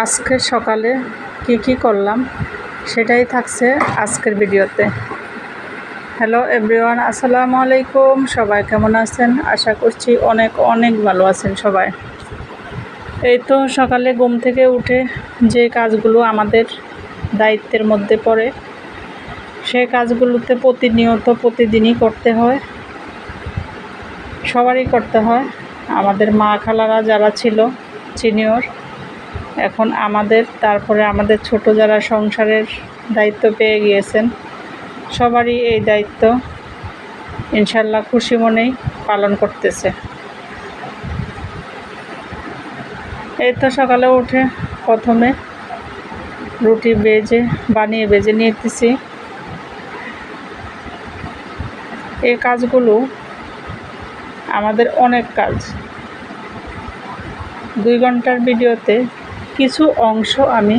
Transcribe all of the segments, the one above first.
আজকে সকালে কি করলাম সেটাই থাকছে আজকের ভিডিওতে। হ্যালো এভরিওয়ান, আসসালামু আলাইকুম। সবাই কেমন আছেন? আশা করছি অনেক অনেক ভালো আছেন সবাই। এই তো সকালে ঘুম থেকে উঠে যে কাজগুলো আমাদের দায়িত্বের মধ্যে পড়ে সেই কাজগুলোতে প্রতিদিনই করতে হয়, সবারই করতে হয়। আমাদের মা খালারা যারা ছিল সিনিয়র, এখন তারপরে আমাদের ছোট যারা সংসারের দায়িত্ব পেয়ে গিয়েছেন, সবারই এই দায়িত্ব ইনশাল্লাহ খুশি মনেই পালন করতেছে। এই তো সকালে উঠে প্রথমে রুটি বানিয়ে ভেজে নিতেছি। এই কাজগুলো আমাদের অনেক কাজ। 2 ঘন্টার ভিডিওতে কিছু অংশ আমি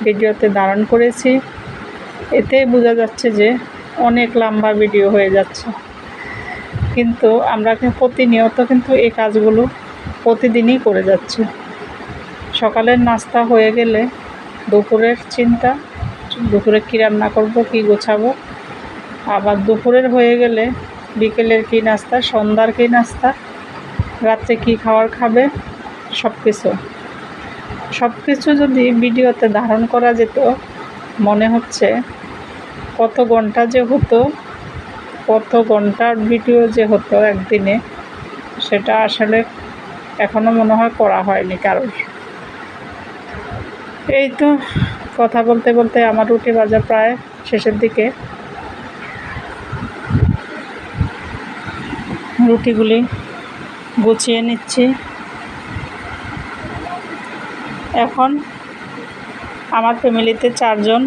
ভিডিওতে ধারণ করেছি, এতেই বোঝা যাচ্ছে যে অনেক লম্বা ভিডিও হয়ে যাচ্ছে। কিন্তু আমরা প্রতিনিয়ত কিন্তু এই কাজগুলো প্রতিদিনই করে যাচ্ছি। সকালের নাস্তা হয়ে গেলে দুপুরের চিন্তা, দুপুরে কী রান্না করব, কী গোছাবো। আবার দুপুরের হয়ে গেলে বিকেলের কী নাস্তা, সন্ধ্যার কী নাস্তা, রাত্রে কী খাবে, সব কিছু যদি ভিডিওতে ধারণ করা যেত, মনে হচ্ছে কত ঘন্টার ভিডিও যে হতো একদিনে, সেটা আসলে এখনও মনে হয় করা হয়নি কারোর। এই তো কথা বলতে বলতে আমার রুটি ভাজা প্রায় শেষের দিকে। রুটিগুলি গুছিয়ে নিচ্ছি। এখন আমার ফ্যামিলিতে 4 জন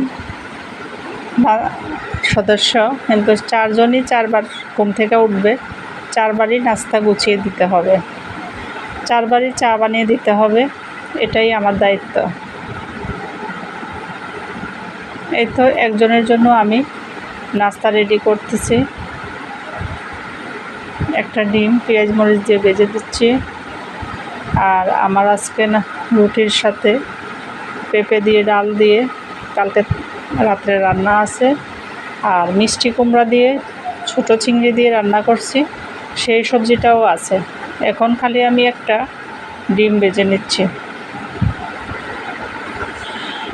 সদস্য, কিন্তু 4 জনই 4 বার ঘুম থেকে উঠবে, 4 বারই নাস্তা গুছিয়ে দিতে হবে, 4 বারই চা বানিয়ে দিতে হবে। এটাই আমার দায়িত্ব। এই তো একজনের জন্য আমি নাস্তা রেডি করতেছি। একটা ডিম পেঁয়াজ মরিচ দিয়ে ভেজে দিচ্ছি। আর আমার আজকে রুটির সাথে পেঁপে দিয়ে ডাল দিয়ে কালকে রাত্রে রান্না আছে, আর মিষ্টি কুমড়া দিয়ে ছোট চিংড়ি দিয়ে রান্না করছি, সেই সবজিটাও আছে। এখন খালি আমি একটা ডিম ভেজে নিচ্ছি।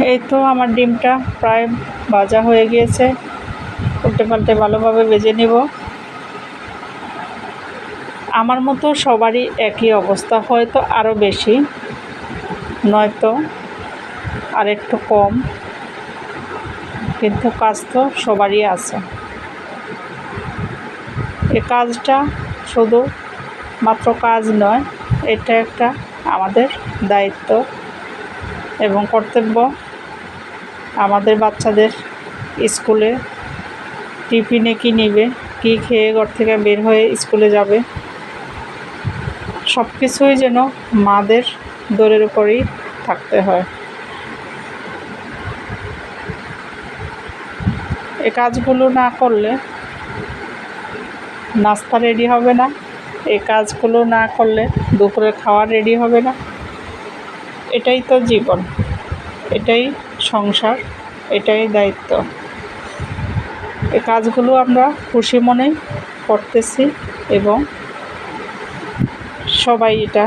এই তো আমার ডিমটা প্রায় ভাজা হয়ে গিয়েছে, উল্টে পাল্টে ভালোভাবে ভেজে নেব। আমার মতো সবারই একই অবস্থা, হয়তো আরও বেশি, নয়তো আর একটু কম, কিন্তু কাজ তো সবারই আছে। এই কাজটা শুধু মাত্র কাজ নয়, এটা একটা আমাদের দায়িত্ব এবং কর্তব্য। আমাদের বাচ্চাদের স্কুলে টিফিনে কী নেবে, কী খেয়ে ঘর থেকে বের হয়ে স্কুলে যাবে, সব কিছুই যেন মাদের দৌড়ের উপরেই থাকতে হয়। এই কাজগুলো না করলে নাস্তা রেডি হবে না, এই কাজগুলো না করলে দুপুরে খাওয়া রেডি হবে না। এটাই তো জীবন, এটাই সংসার, এটাই দায়িত্ব। এই কাজগুলো আমরা খুশি মনেই করতেছি এবং সবাই এটা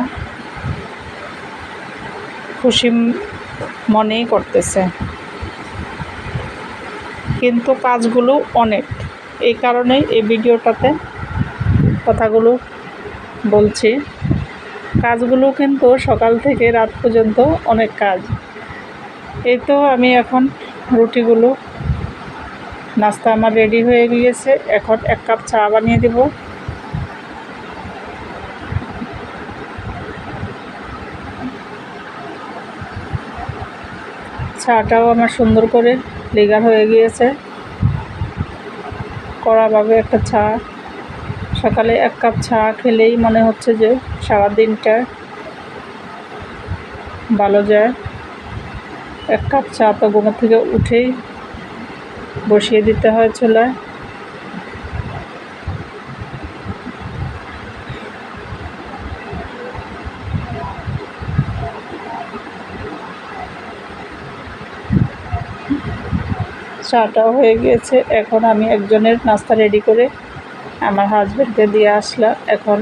খুশি মনেই করতেছে। কিন্তু কাজগুলো অনেক, এই কারণেই এই ভিডিওটাতে কথাগুলো বলছি। কাজগুলো কিন্তু সকাল থেকে রাত পর্যন্ত অনেক কাজ। এই তো আমি এখন রুটিগুলো, নাস্তা আমার রেডি হয়ে গিয়েছে। এখন 1 কাপ চা বানিয়ে দেব। চাটাও আমার সুন্দর করে লেগার হয়ে গিয়েছে। কড়াভাবে একটা চা, সকালে 1 কাপ চা খেলেই মনে হচ্ছে যে সারা দিনটা ভালো যায়। 1 কাপ চা তো ঘুম থেকে উঠেই বসিয়ে দিতে হয় চুলায়। চাটাও হয়ে গিয়েছে। এখন আমি একজনের নাস্তা রেডি করে আমার হাজব্যান্ডকে দিয়ে আসলাম। এখন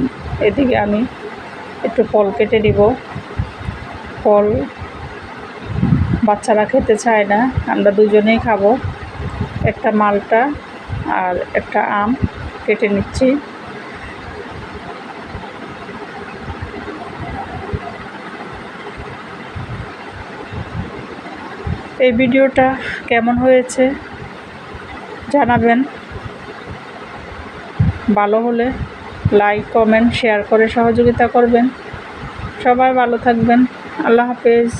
এদিকে আমি একটু ফল কেটে নিব। ফল বাচ্চারা খেতে চায় না, আমরা দুজনেই খাবো। একটা মালটা আর একটা আম কেটে নিচ্ছি। এই ভিডিওটা কেমন হয়েছে জানাবেন। ভালো হলে লাইক, কমেন্ট, শেয়ার করে সহযোগিতা করবেন। সবাই ভালো থাকবেন। আল্লাহ হাফেজ।